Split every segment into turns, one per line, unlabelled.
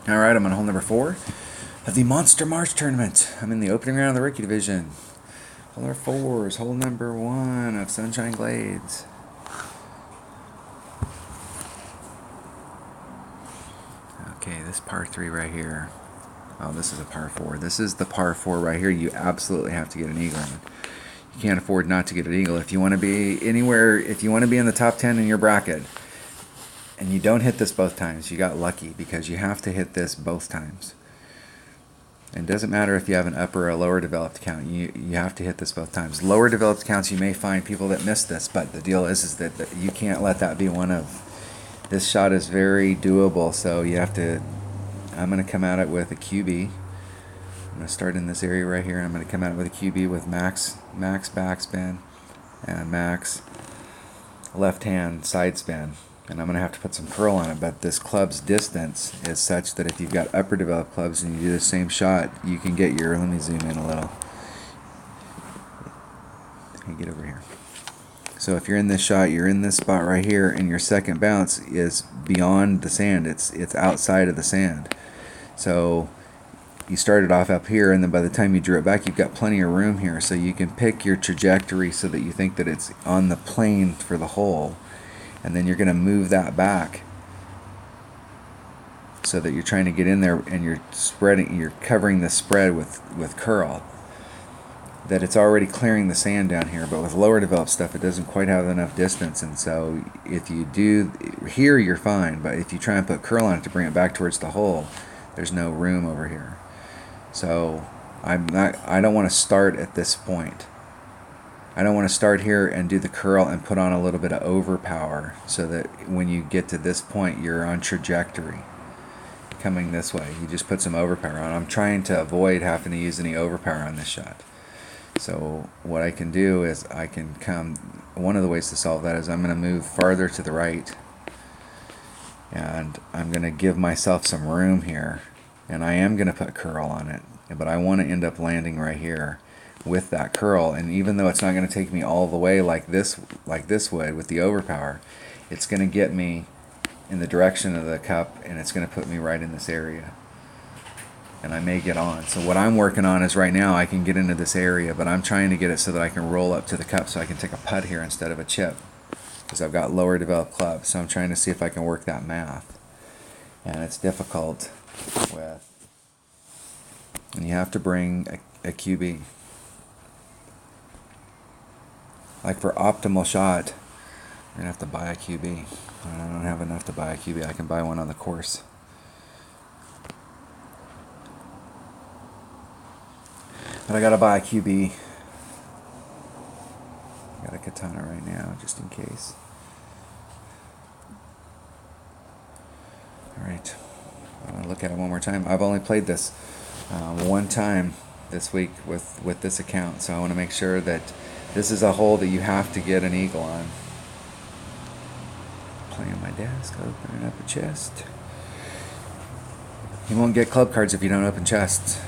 Alright, I'm on hole number 4 of the Monster Marsh tournament. I'm in the opening round of the rookie division. Hole number 4 is hole number 1 of Sunshine Glades. Okay, this par 3 right here. Oh, this is a par 4. This is the par 4 right here. You absolutely have to get an eagle on. You can't afford not to get an eagle. If you want to be anywhere, if you want to be in the top 10 in your bracket, and you don't hit this both times, you got lucky, because you have to hit this both times. And it doesn't matter if you have an upper or a lower developed account, you have to hit this both times. Lower developed accounts, you may find people that miss this, but the deal is that you can't let that be one of. This shot is very doable, so you have to. I'm going to come at it with a QB. I'm going to start in this area right here. I'm going to come at it with a QB with max backspin and max left hand side spin. And I'm going to have to put some curl on it, but this club's distance is such that if you've got upper developed clubs and you do the same shot, you can get your, let me zoom in a little. Hey, get over here. So if you're in this shot, you're in this spot right here, and your second bounce is beyond the sand. It's outside of the sand. So you started off up here, and then by the time you drew it back, you've got plenty of room here. So you can pick your trajectory so that you think that it's on the plane for the hole. And then you're going to move that back so that you're trying to get in there, and you're covering the spread with curl. That it's already clearing the sand down here, but with lower developed stuff, it doesn't quite have enough distance. And so if you do here, you're fine, but if you try and put curl on it to bring it back towards the hole, there's no room over here. So I don't want to start at this point. I don't want to start here and do the curl and put on a little bit of overpower, so that when you get to this point, you're on trajectory coming this way. You just put some overpower on. I'm trying to avoid having to use any overpower on this shot. So what I can do is I can come, one of the ways to solve that is I'm going to move farther to the right, and I'm going to give myself some room here, and I am going to put curl on it, but I want to end up landing right here with that curl. And even though it's not going to take me all the way like this would with the overpower, it's going to get me in the direction of the cup, and it's going to put me right in this area, and I may get on. So what I'm working on is right now I can get into this area, but I'm trying to get it so that I can roll up to the cup so I can take a putt here instead of a chip, because I've got lower developed clubs. So I'm trying to see if I can work that math, and it's difficult and you have to bring a QB. Like for optimal shot, you're going to have to buy a QB. I don't have enough to buy a QB. I can buy one on the course. But I got to buy a QB. I got a katana right now, just in case. Alright. I'm going to look at it one more time. I've only played this one time this week with this account, so I want to make sure that this is a hole that you have to get an eagle on. Playing my desk, opening up a chest. You won't get club cards if you don't open chests.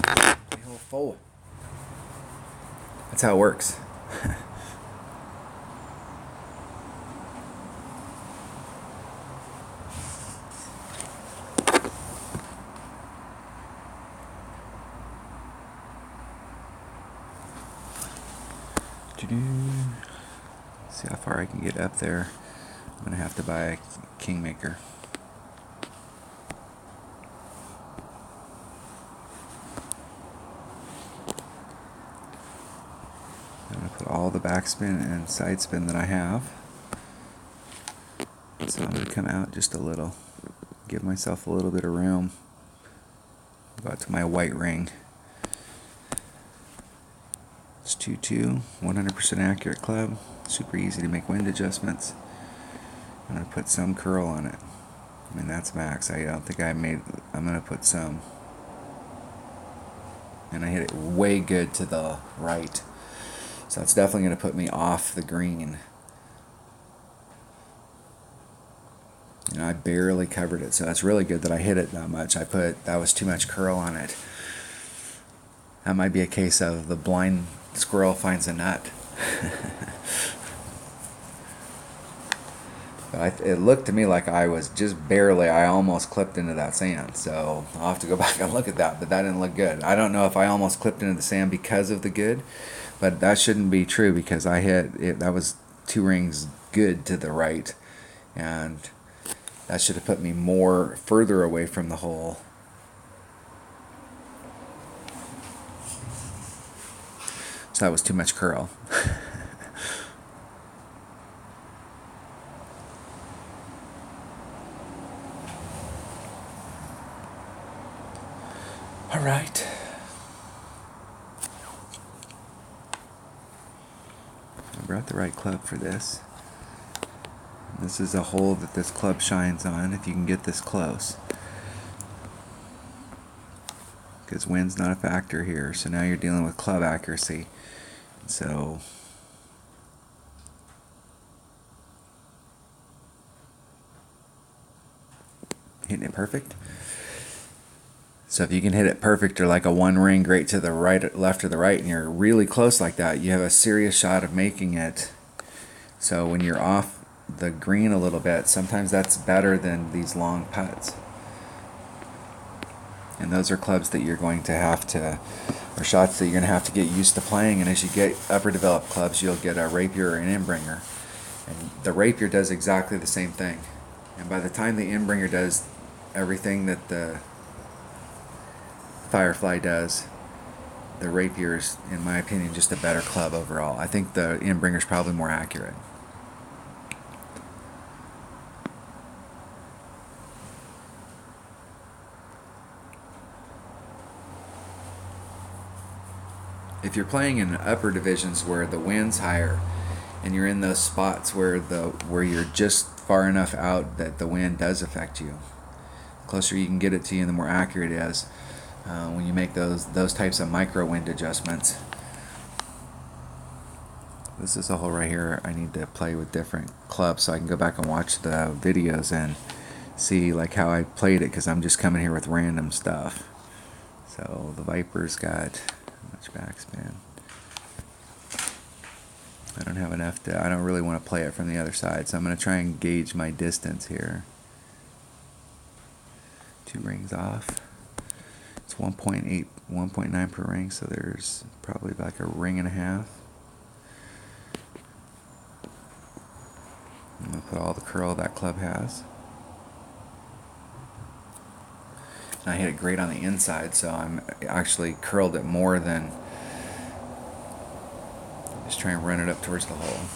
Play hole 4. That's how it works. See how far I can get up there. I'm going to have to buy a Kingmaker. I'm going to put all the backspin and side spin that I have. So I'm going to come out just a little. Give myself a little bit of room. Go out to my white ring. It's 2-2, 100% accurate club. Super easy to make wind adjustments. I'm going to put some curl on it. I mean, that's max. I don't think I'm going to put some. And I hit it way good to the right. So it's definitely going to put me off the green. And I barely covered it, so that's really good that I hit it that much. That was too much curl on it. That might be a case of the blind squirrel finds a nut. But it looked to me like I was just barely, I almost clipped into that sand. So I'll have to go back and look at that, but that didn't look good. I don't know if I almost clipped into the sand because of the good, but that shouldn't be true because I hit it. That was 2 rings good to the right, and that should have put me more further away from the hole. So that was too much curl. All right. I brought the right club for this. This is a hole that this club shines on if you can get this close. Because wind's not a factor here, so now you're dealing with club accuracy. So hitting it perfect. So if you can hit it perfect or like a 1 ring great to the right, left or the right, and you're really close like that, you have a serious shot of making it. So when you're off the green a little bit, sometimes that's better than these long putts. And those are clubs that you're going to have to, or shots that you're going to have to get used to playing. And as you get upper developed clubs, you'll get a rapier or an inbringer. And the rapier does exactly the same thing. And by the time the inbringer does everything that the Firefly does, the rapier is, in my opinion, just a better club overall. I think the inbringer is probably more accurate. If you're playing in upper divisions where the wind's higher and you're in those spots where you're just far enough out that the wind does affect you, the closer you can get it to you, the more accurate it is when you make those types of micro wind adjustments. This is a hole right here. I need to play with different clubs so I can go back and watch the videos and see like how I played it, because I'm just coming here with random stuff. So the Viper's got much backspin. I don't have enough I don't really want to play it from the other side, so I'm going to try and gauge my distance here. 2 rings off. It's 1.8, 1.9 per ring, so there's probably like a 1.5 rings. I'm going to put all the curl that club has. And I hit it great on the inside, so I'm actually curled it more than just trying to run it up towards the hole.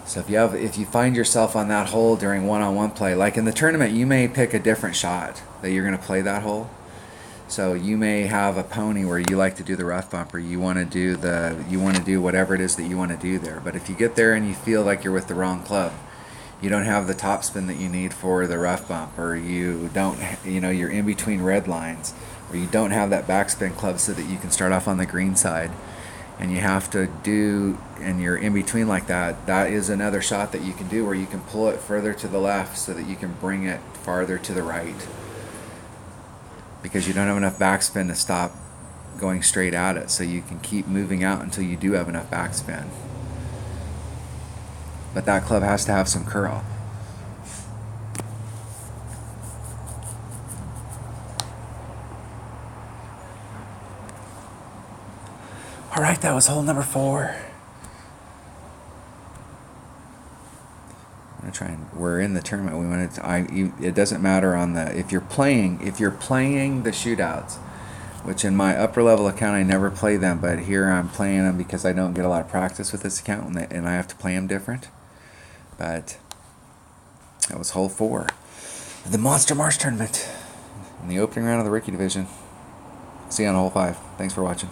So if you find yourself on that hole during one-on-one play, like in the tournament, you may pick a different shot that you're going to play that hole. So you may have a pony where you like to do the rough bump, or you want to do whatever it is that you want to do there. But if you get there and you feel like you're with the wrong club, you don't have the topspin that you need for the rough bump, or you don't, you're in between red lines, or you don't have that backspin club so that you can start off on the green side, and you have to and you're in between like that, that is another shot that you can do where you can pull it further to the left so that you can bring it farther to the right, because you don't have enough backspin to stop going straight at it, so you can keep moving out until you do have enough backspin. But that club has to have some curl. All right, that was hole number 4. I'm gonna try and, we're in the tournament. We wanted to, it doesn't matter on the, if you're playing the shootouts, which in my upper level account I never play them, but here I'm playing them because I don't get a lot of practice with this account, and I have to play them different. But that was hole 4 of the Monster Marsh tournament in the opening round of the rookie division. See you on hole 5. Thanks for watching.